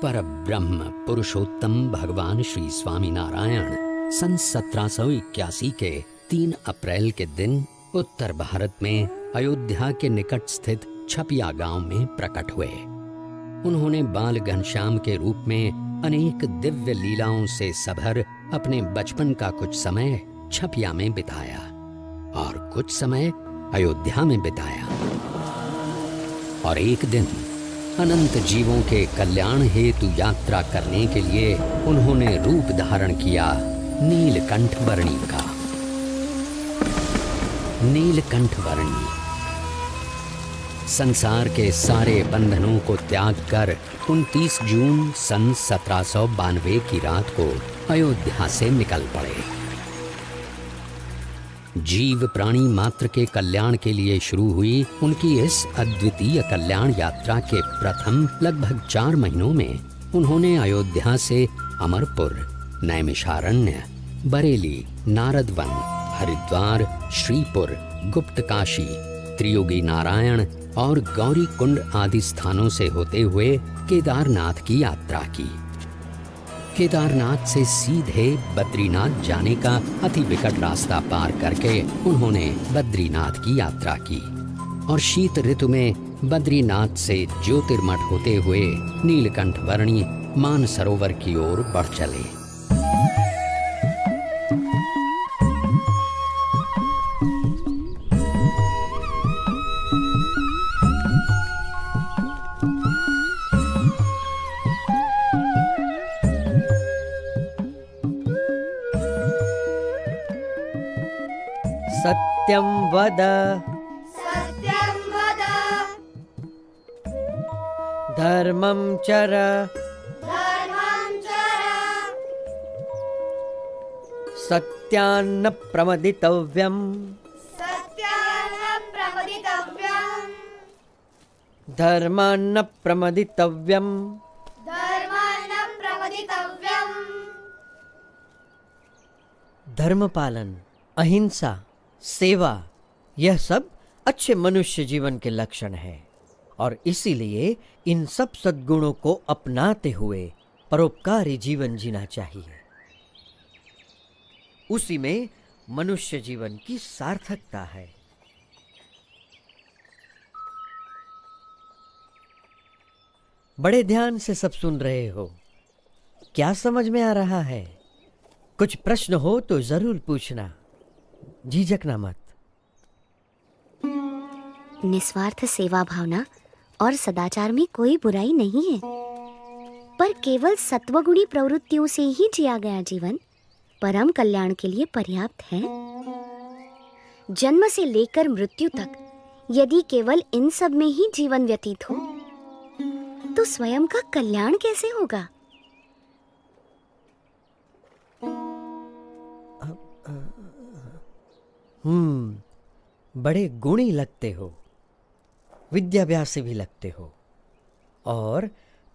पर ब्रह्म पुरुषोत्तम भगवान श्री स्वामीनारायण सन 1781 के 3 अप्रैल के दिन उत्तर भारत में अयोध्या के निकट स्थित छपिया गांव में प्रकट हुए। उन्होंने बाल घनश्याम के रूप में अनेक दिव्य लीलाओं से सभर अपने बचपन का कुछ समय छपिया में बिताया और कुछ समय अयोध्या में बिताया। और एक दिन अनंत जीवों के कल्याण हेतु यात्रा करने के लिए उन्होंने रूप धारण किया नीलकंठ वर्णी का। नीलकंठ वर्णी संसार के सारे बंधनों को त्याग कर 29 जून सन 1792 की रात को अयोध्या से निकल पड़े। जीव प्राणी मात्र के कल्याण के लिए शुरू हुई उनकी इस अद्वितीय कल्याण यात्रा के प्रथम लगभग 4 महीनों में उन्होंने अयोध्या से अमरपुर, नैमिषारण्य, बरेली, नारदवन, हरिद्वार, श्रीपुर, गुप्तकाशी, त्रियोगी नारायण और गौरी कुंड आदि स्थानों से होते हुए केदारनाथ की यात्रा की। केदारनाथ से सीधे बद्रीनाथ जाने का अति विकट रास्ता पार करके उन्होंने बद्रीनाथ की यात्रा की और शीत ऋतु में बद्रीनाथ से ज्योतिर्मठ होते हुए नीलकंठ वर्णी मानसरोवर की ओर बढ़ चले। सत्यं वद धर्मं चर सत्यान्न प्रमदितव्यम् धर्मान्न प्रमदितव्यम् धर्म पालन, अहिंसा, सेवा, यह सब अच्छे मनुष्य जीवन के लक्षण हैं और इसीलिए इन सब सद्गुणों को अपनाते हुए परोपकारी जीवन जीना चाहिए। उसी में मनुष्य जीवन की सार्थकता है। बड़े ध्यान से सब सुन रहे हो। क्या समझ में आ रहा है? कुछ प्रश्न हो तो जरूर पूछना, झिझकना मत। निस्वार्थ सेवा भावना और सदाचार में कोई बुराई नहीं है, पर केवल सत्वगुणी प्रवृत्तियों से ही जिया गया जीवन परम कल्याण के लिए पर्याप्त है। जन्म से लेकर मृत्यु तक यदि केवल इन सब में ही जीवन व्यतीत हो तो स्वयं का कल्याण कैसे होगा? बड़े गुणी लगते हो, विद्याभ्यासी भी लगते हो और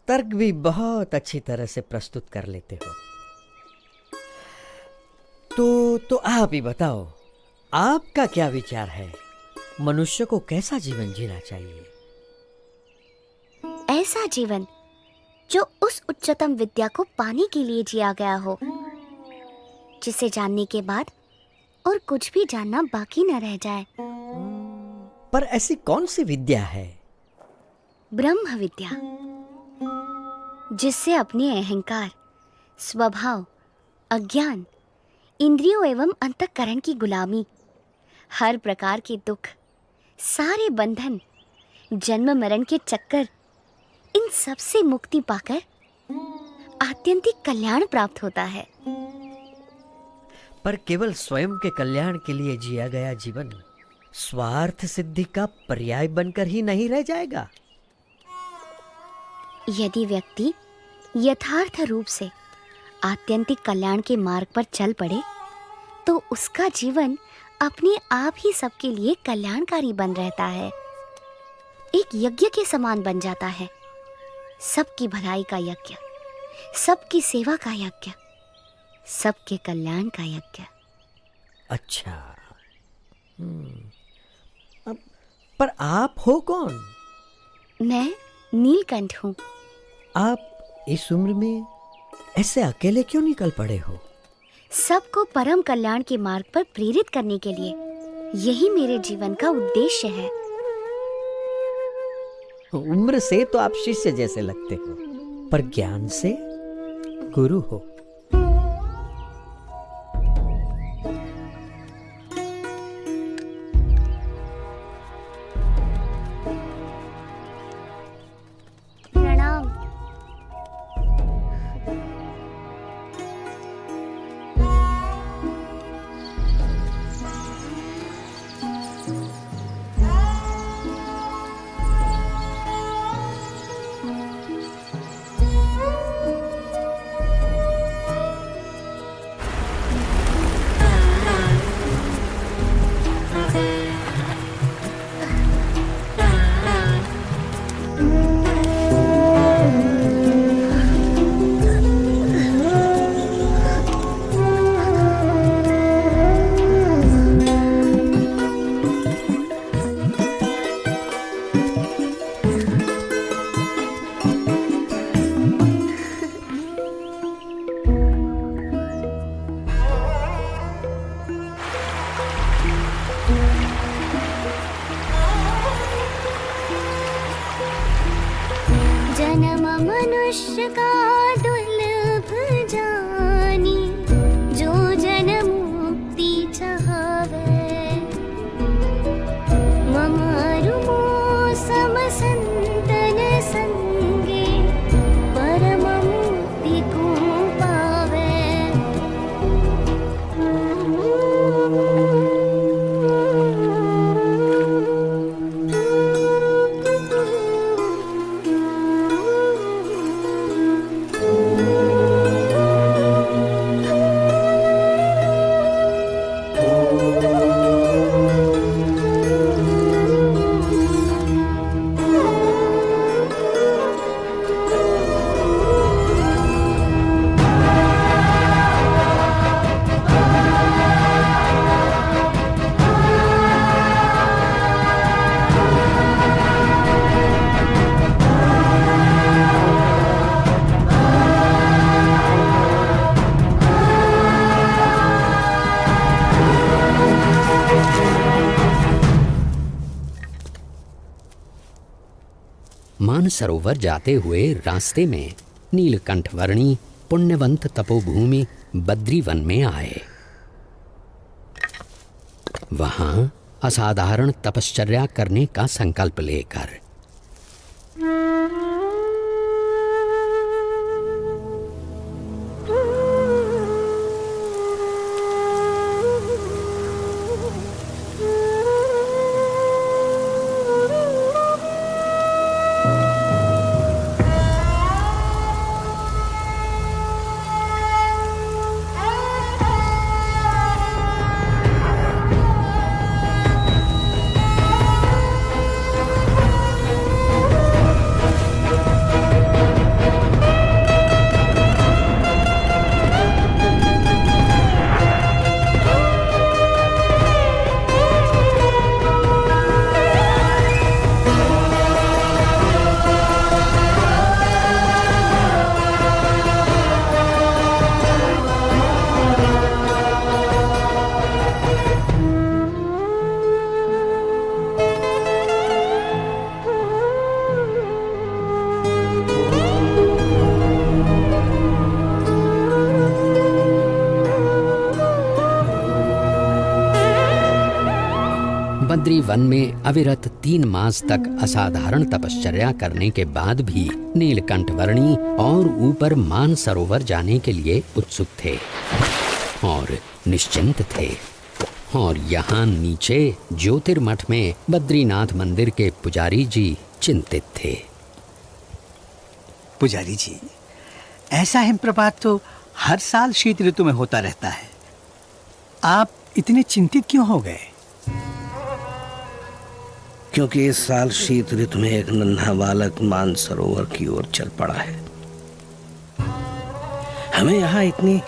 तर्क भी बहुत अच्छी तरह से प्रस्तुत कर लेते हो। तो आप ही बताओ, आपका क्या विचार है? मनुष्य को कैसा जीवन जीना चाहिए? ऐसा जीवन जो उस उच्चतम विद्या को पाने के लिए जिया गया हो, जिसे जानने के बाद और कुछ भी जानना बाकी न रह जाए। पर ऐसी कौन सी विद्या है? ब्रह्म विद्या, जिससे अपने अहंकार, स्वभाव, अज्ञान, इंद्रियों एवं अंतःकरण की गुलामी, हर प्रकार के दुख, सारे बंधन, जन्म मरण के चक्कर, इन सब से मुक्ति पाकर आत्यंतिक कल्याण प्राप्त होता है। पर केवल स्वयं के कल्याण के लिए जिया गया जीवन स्वार्थ सिद्धि का पर्याय बनकर ही नहीं रह जाएगा। यदि व्यक्ति यथार्थ रूप से आत्यंतिक कल्याण के मार्ग पर चल पड़े तो उसका जीवन अपने आप ही सबके लिए कल्याणकारी बन रहता है, एक यज्ञ के समान बन जाता है। सबकी भलाई का यज्ञ, सबकी सेवा का यज्ञ, सबके कल्याण का यज्ञ। अच्छा, पर आप हो कौन? मैं नीलकंठ हूँ। आप इस उम्र में ऐसे अकेले क्यों निकल पड़े हो? सबको परम कल्याण के मार्ग पर प्रेरित करने के लिए। यही मेरे जीवन का उद्देश्य है। उम्र से तो आप शिष्य जैसे लगते हो, पर ज्ञान से गुरु हो। प्रणाम। जन्म मनुष्य का दुर्लभ जानी, जो जन मुक्ति चाहवे। ममारु सम संतन संगे, परम मुक्ति को पावे। मानसरोवर जाते हुए रास्ते में नीलकंठवर्णी पुण्यवंत तपोभूमि बद्रीवन में आए। वहां असाधारण तपश्चर्या करने का संकल्प लेकर बद्रीवन में अविरत 3 मास तक असाधारण तपश्चर्या करने के बाद भी नीलकंठवर्णी और ऊपर मानसरोवर जाने के लिए उत्सुक थे और निश्चिंत थे। और यहाँ नीचे ज्योतिर्मठ में बद्रीनाथ मंदिर के पुजारी जी चिंतित थे। पुजारी जी, ऐसा हिमप्रपात तो हर साल शीत ऋतु में होता रहता है, आप इतने चिंतित क्यों हो गए? क्योंकि इस साल शीत ऋतु में एक नन्हा बालक मानसरोवर की ओर चल पड़ा है। हमें यहाँ इतनी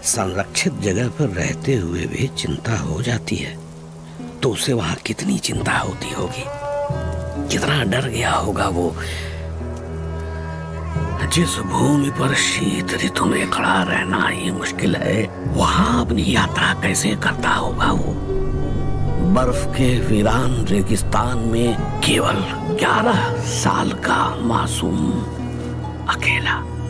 संरक्षित जगह पर रहते हुए भी चिंता हो जाती है, तो उसे वहां कितनी चिंता होती होगी, कितना डर गया होगा वो। जिस भूमि पर शीत ऋतु में खड़ा रहना ही मुश्किल है, वहां अपनी यात्रा कैसे करता होगा वो? बर्फ के वीरान रेगिस्तान में केवल 11 साल का मासूम अकेला।